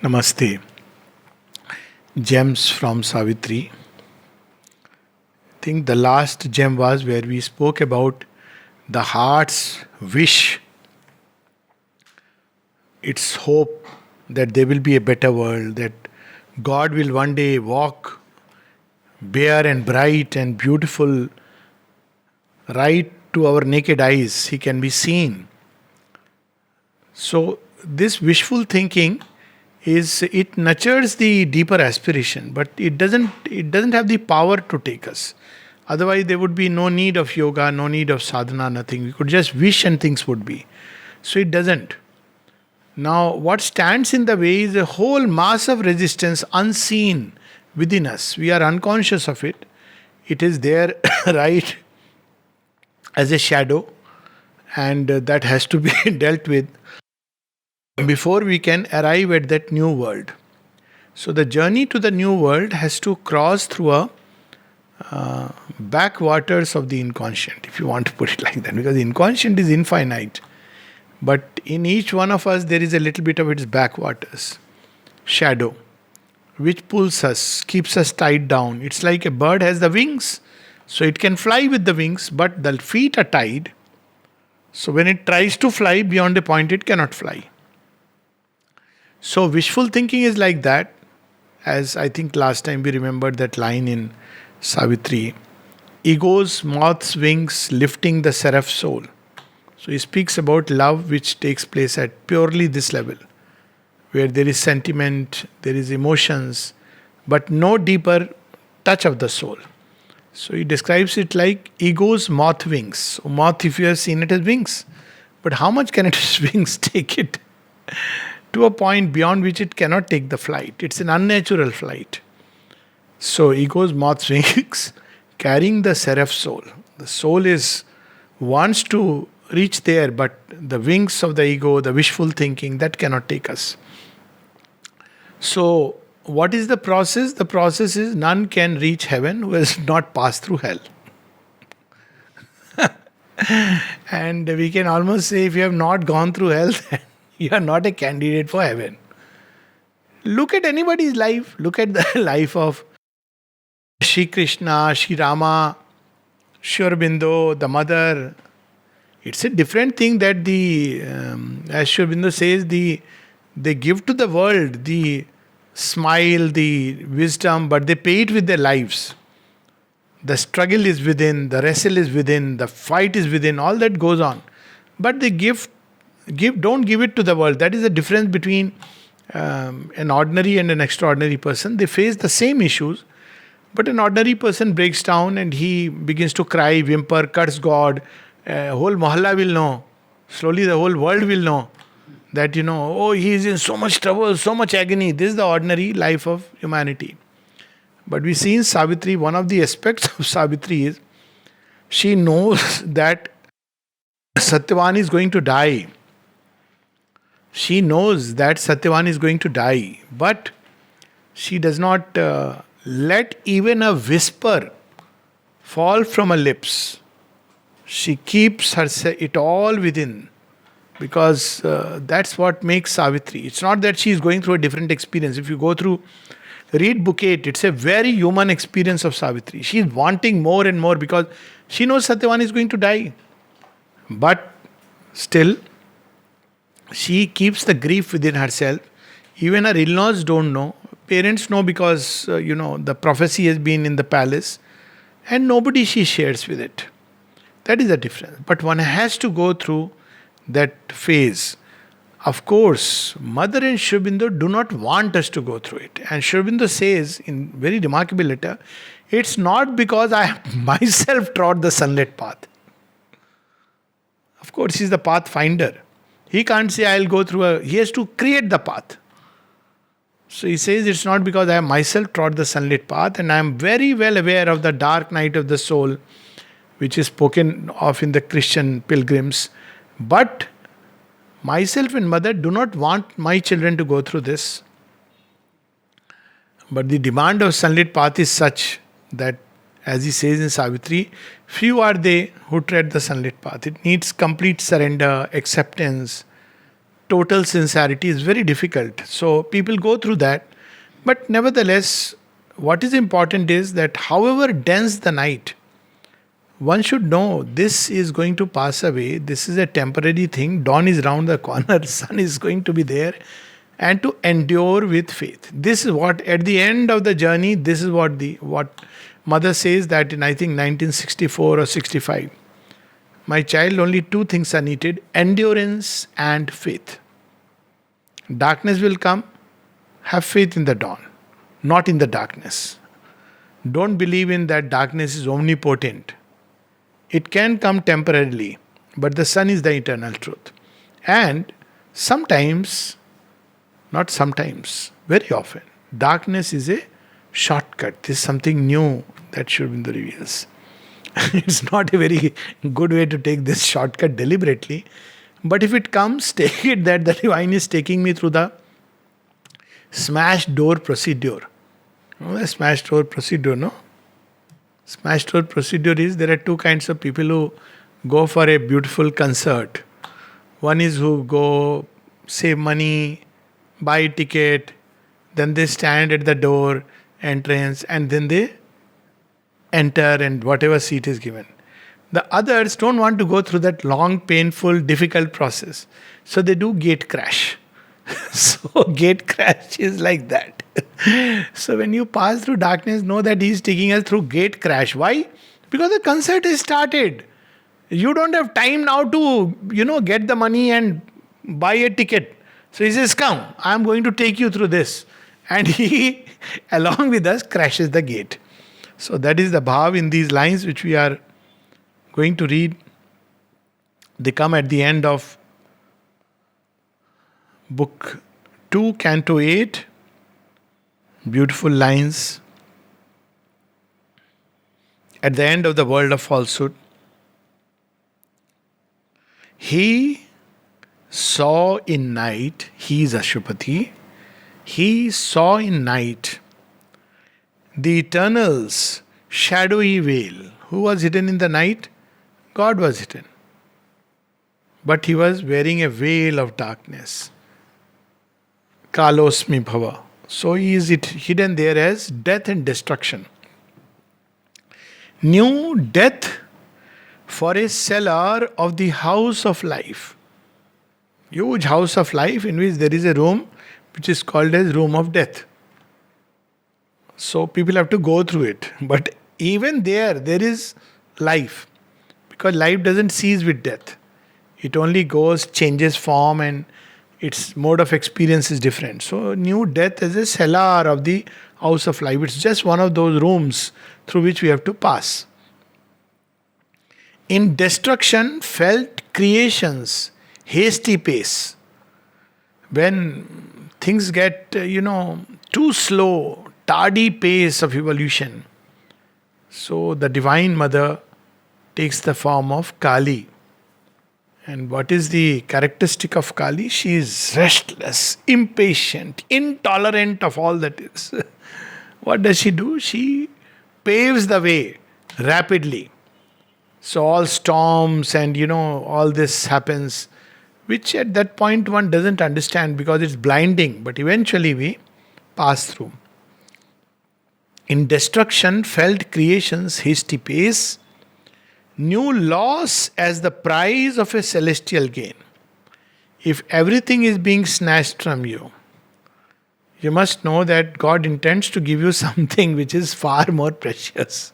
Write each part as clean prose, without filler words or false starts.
Namaste. Gems from Savitri. I think the last gem was where we spoke about the heart's wish, its hope that there will be a better world, that God will one day walk bare and bright and beautiful right to our naked eyes. He can be seen. So, this wishful thinking it nurtures the deeper aspiration, but it doesn't have the power to take us. Otherwise there would be no need of yoga, no need of sadhana, nothing. We could just wish and things would be. So it doesn't. Now what stands in the way is a whole mass of resistance unseen within us. We are unconscious of it. It is there right as a shadow, and that has to be dealt with before we can arrive at that new world. So the journey to the new world has to cross through a backwaters of the inconscient, if you want to put it like that, because the inconscient is infinite. But in each one of us, there is a little bit of its backwaters, shadow, which pulls us, keeps us tied down. It's like a bird has the wings, so it can fly with the wings, but the feet are tied. So when it tries to fly beyond a point, it cannot fly. So wishful thinking is like that, as I think last time we remembered that line in Savitri. Ego's moth's wings lifting the seraph soul. So he speaks about love which takes place at purely this level, where there is sentiment, there is emotions, but no deeper touch of the soul. So he describes it like ego's moth wings. So moth, if you have seen it as wings, but how much can its wings take it? To a point beyond which it cannot take the flight. It's an unnatural flight. So ego's moth's wings carrying the seraph soul. The soul wants to reach there, but the wings of the ego, the wishful thinking, that cannot take us. So what is the process? The process is none can reach heaven who has not passed through hell. And we can almost say if you have not gone through hell, then you are not a candidate for heaven. Look at anybody's life. Look at the life of Shri Krishna, Shri Rama, Shri Aurobindo, the mother. It's a different thing that as Shri Aurobindo says, they give to the world the smile, the wisdom, but they pay it with their lives. The struggle is within, the wrestle is within, the fight is within, all that goes on. But they don't give it to the world. That is the difference between an ordinary and an extraordinary person. They face the same issues, but an ordinary person breaks down and he begins to cry, whimper, curse God. Whole mohalla will know. Slowly the whole world will know that, oh, he is in so much trouble, so much agony. This is the ordinary life of humanity. But we see in Savitri, one of the aspects of Savitri is she knows that Satyavan is going to die. She knows that Satyavan is going to die, but she does not let even a whisper fall from her lips. She keeps it all within, because that's what makes Savitri. It's not that she is going through a different experience. If you read Book 8, it's a very human experience of Savitri. She is wanting more and more because she knows Satyavan is going to die. But still, she keeps the grief within herself. Even her in-laws don't know. Parents know because, the prophecy has been in the palace. And nobody she shares with it. That is the difference. But one has to go through that phase. Of course, Mother and Sri Aurobindo do not want us to go through it. And Sri Aurobindo says in very remarkable letter, it's not because I myself trod the sunlit path. Of course, he's the pathfinder. He can't say I'll go through he has to create the path. So he says it's not because I myself trod the sunlit path, and I am very well aware of the dark night of the soul, which is spoken of in the Christian pilgrims. But myself and mother do not want my children to go through this. But the demand of sunlit path is such that, as he says in Savitri, few are they who tread the sunlit path. It needs complete surrender, acceptance, total sincerity is very difficult. So people go through that. But nevertheless, what is important is that however dense the night, one should know this is going to pass away. This is a temporary thing. Dawn is round the corner. Sun is going to be there. And to endure with faith. This is what, at the end of the journey, this is what mother says that in, I think, 1964 or 65. My child, only two things are needed: endurance and faith. Darkness will come. Have faith in the dawn, not in the darkness. Don't believe in that darkness is omnipotent. It can come temporarily, but the sun is the eternal truth. And sometimes, not sometimes, very often, darkness is a shortcut. This is something new that Sri Aurobindo reveals. It's not a very good way to take this shortcut deliberately. But if it comes, take it that the divine is taking me through the smash door procedure. You know the smash door procedure, no? Smash door procedure is, there are two kinds of people who go for a beautiful concert. One is who go save money, buy a ticket, then they stand at the door, entrance, and then they enter and whatever seat is given. The others don't want to go through that long, painful, difficult process. So they do gate crash. So gate crash is like that. So when you pass through darkness, know that he is taking us through gate crash. Why? Because the concert is started. You don't have time now to, get the money and buy a ticket. So he says, come, I'm going to take you through this. And he, along with us, crashes the gate. So that is the bhav in these lines which we are going to read. They come at the end of Book 2, Canto 8. Beautiful lines. At the end of the world of falsehood, he saw in night, he is Ashupati, he saw in night the eternal's shadowy veil. Who was hidden in the night? God was hidden. But he was wearing a veil of darkness. Kalosmi Bhava. So he is hidden there as death and destruction. New death for a cellar of the house of life. Huge house of life in which there is a room which is called as room of death. So people have to go through it. But even there is life. Because life doesn't cease with death. It only goes, changes form, and its mode of experience is different. So new death is a cellar of the house of life. It's just one of those rooms through which we have to pass. In destruction, felt creation's hasty pace. When things get, too slow, tardy pace of evolution. So the Divine Mother takes the form of Kali. And what is the characteristic of Kali? She is restless, impatient, intolerant of all that is. What does she do? She paves the way rapidly. So all storms and all this happens, which at that point one doesn't understand because it's blinding, but eventually we pass through. In destruction, felt creation's hasty pace, new loss as the prize of a celestial gain. If everything is being snatched from you, you must know that God intends to give you something which is far more precious.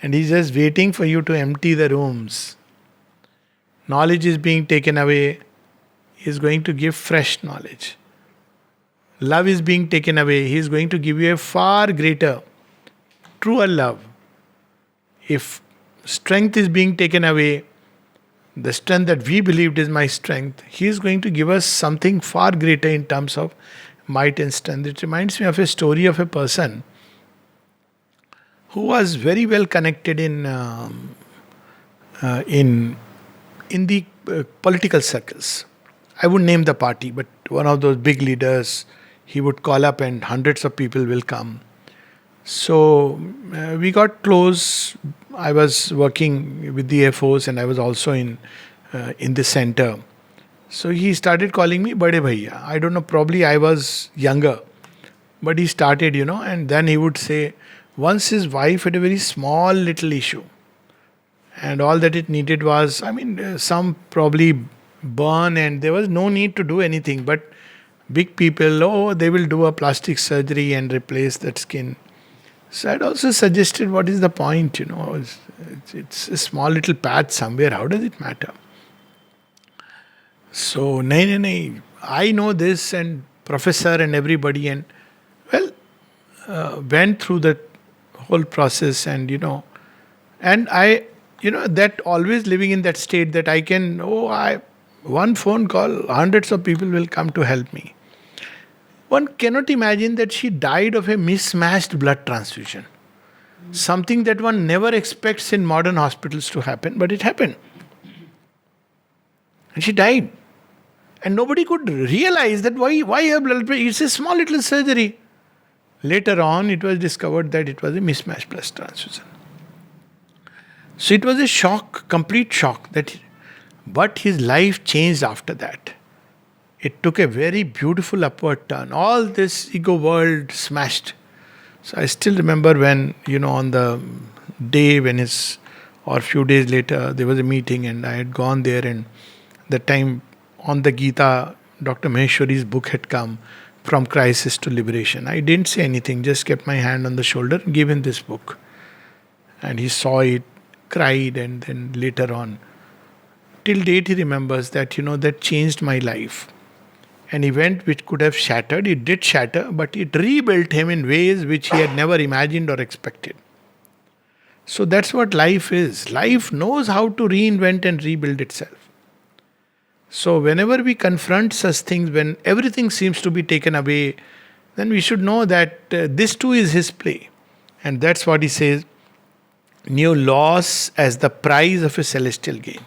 And He's just waiting for you to empty the rooms. Knowledge is being taken away. He is going to give fresh knowledge. Love is being taken away. He is going to give you a far greater, truer love. If strength is being taken away, the strength that we believed is my strength, He is going to give us something far greater in terms of might and strength. It reminds me of a story of a person who was very well connected in the political circles. I wouldn't name the party, but one of those big leaders, he would call up and hundreds of people will come. So we got close. I was working with the Air Force and I was also in the center. So he started calling me Bade Bhaiya. I don't know, probably I was younger. But he started, and then he would say, once his wife had a very small little issue, and all that it needed was, some probably burn, and there was no need to do anything. But big people, oh, they will do a plastic surgery and replace that skin. So I'd also suggested, what is the point? It's a small little patch somewhere. How does it matter? So, nay, I know this, and professor and everybody, and well, went through that whole process, and I, that always living in that state that I can, one phone call, hundreds of people will come to help me. One cannot imagine that she died of a mismatched blood transfusion. Something that one never expects in modern hospitals to happen, but it happened. And she died. And nobody could realize that why her blood pressure. It's a small little surgery. Later on, it was discovered that it was a mismatched blood transfusion. So it was a shock, complete shock. But his life changed after that. It took a very beautiful upward turn. All this ego world smashed. So I still remember when, on the day when or a few days later, there was a meeting and I had gone there, and that time on the Gita, Dr. Maheshwari's book had come, From Crisis to Liberation. I didn't say anything, just kept my hand on the shoulder and gave him this book. And he saw it, cried, and then later on, till date he remembers that, that changed my life. An event which could have shattered, it did shatter, but it rebuilt him in ways which he had never imagined or expected. So that's what life is. Life knows how to reinvent and rebuild itself. So whenever we confront such things, when everything seems to be taken away, then we should know that this too is his play. And that's what he says, new loss as the price of a celestial gain.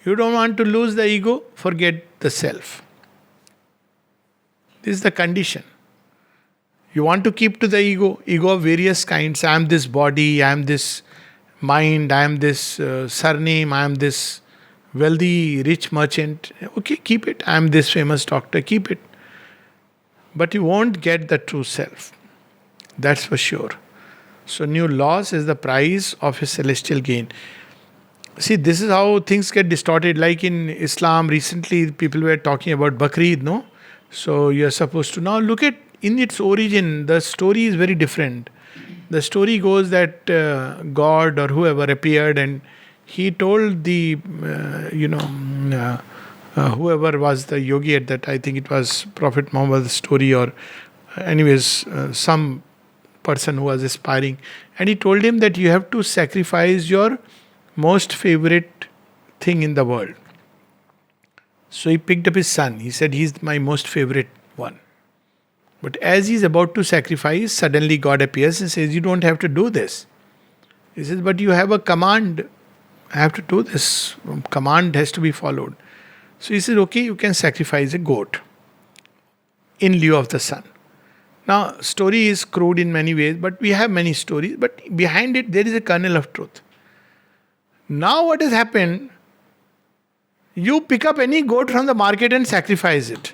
You don't want to lose the ego, forget the self. This is the condition. You want to keep to the ego of various kinds. I am this body, I am this mind, I am this surname, I am this wealthy, rich merchant. Okay, keep it. I am this famous doctor, keep it. But you won't get the true self. That's for sure. So new loss is the price of a celestial gain. See, this is how things get distorted. Like in Islam, recently people were talking about Bakrid, no? So you're supposed to now look at in its origin, the story is very different. The story goes that God or whoever appeared and he told the, whoever was the yogi at that, I think it was Prophet Muhammad's story or anyways, some person who was aspiring. And he told him that you have to sacrifice your most favorite thing in the world. So he picked up his son. He said, he's my most favorite one. But as he's about to sacrifice, suddenly God appears and says, you don't have to do this. He says, but you have a command. I have to do this. Command has to be followed. So he says, okay, you can sacrifice a goat in lieu of the son. Now, story is crude in many ways, but we have many stories. But behind it, there is a kernel of truth. Now what has happened, you pick up any goat from the market and sacrifice it.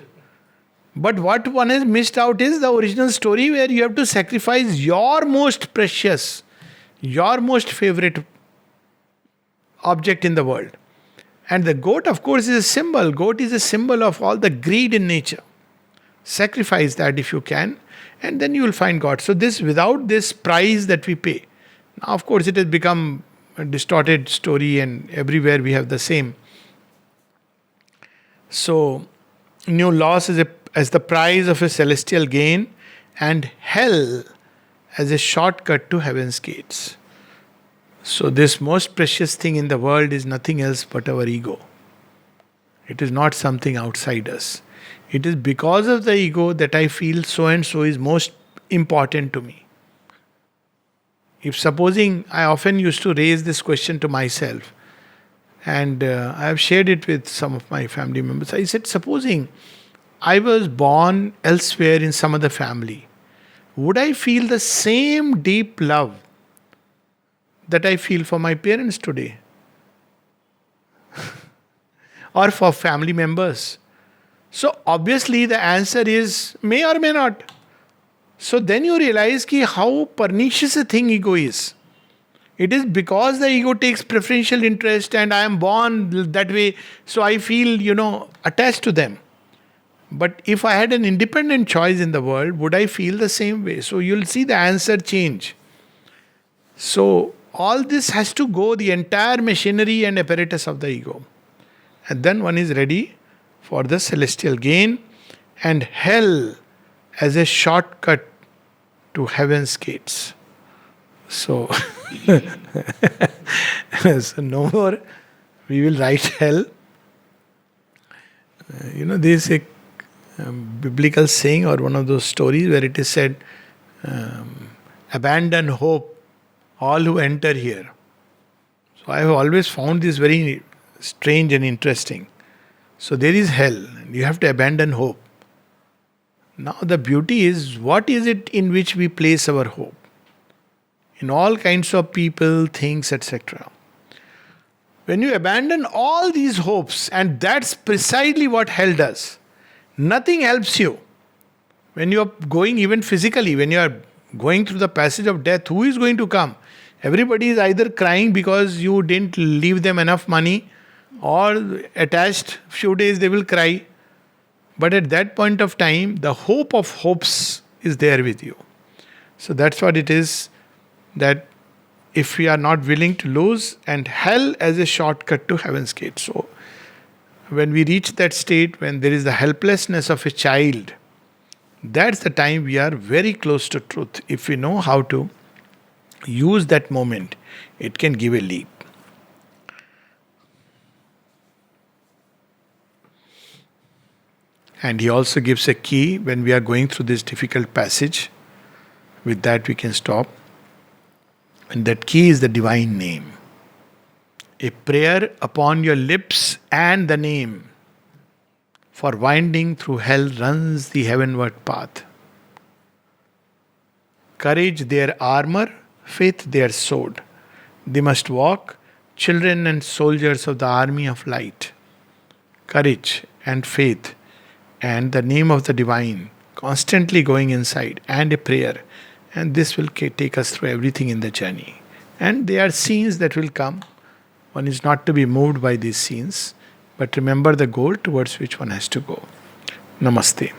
But what one has missed out is the original story where you have to sacrifice your most precious, your most favorite object in the world. And the goat, of course, is a symbol. Goat is a symbol of all the greed in nature. Sacrifice that if you can, and then you will find God. So this, without this price that we pay. Now, of course, it has become a distorted story and everywhere we have the same. So, new loss as the price of a celestial gain, and hell as a shortcut to heaven's gates. So, this most precious thing in the world is nothing else but our ego. It is not something outside us. It is because of the ego that I feel so and so is most important to me. If supposing, I often used to raise this question to myself, and I have shared it with some of my family members. I said, supposing I was born elsewhere in some other family, would I feel the same deep love that I feel for my parents today? Or for family members? So obviously the answer is may or may not. So then you realize ki how pernicious a thing ego is. It is because the ego takes preferential interest and I am born that way, so I feel, attached to them. But if I had an independent choice in the world, would I feel the same way? So you'll see the answer change. So all this has to go, the entire machinery and apparatus of the ego. And then one is ready for the celestial gain and hell as a shortcut to heaven's gates. So, so no more we will write hell. There is a biblical saying or one of those stories where it is said, abandon hope, all who enter here. So I have always found this very strange and interesting. So there is hell, and you have to abandon hope. Now the beauty is, what is it in which we place our hope? In all kinds of people, things, etc. When you abandon all these hopes, and that's precisely what hell does, nothing helps you. When you are going, even physically, when you are going through the passage of death, who is going to come? Everybody is either crying because you didn't leave them enough money, or attached, few days they will cry. But at that point of time, the hope of hopes is there with you. So that's what it is, that if we are not willing to lose, and hell as a shortcut to heaven's gate. So when we reach that state, when there is the helplessness of a child, that's the time we are very close to truth. If we know how to use that moment, it can give a leap. And he also gives a key when we are going through this difficult passage. With that we can stop. And that key is the divine name. A prayer upon your lips and the name. For winding through hell runs the heavenward path. Courage their armor, faith their sword. They must walk, children and soldiers of the army of light. Courage and faith and the name of the divine constantly going inside, and a prayer. And this will take us through everything in the journey. And there are scenes that will come. One is not to be moved by these scenes, but remember the goal towards which one has to go. Namaste.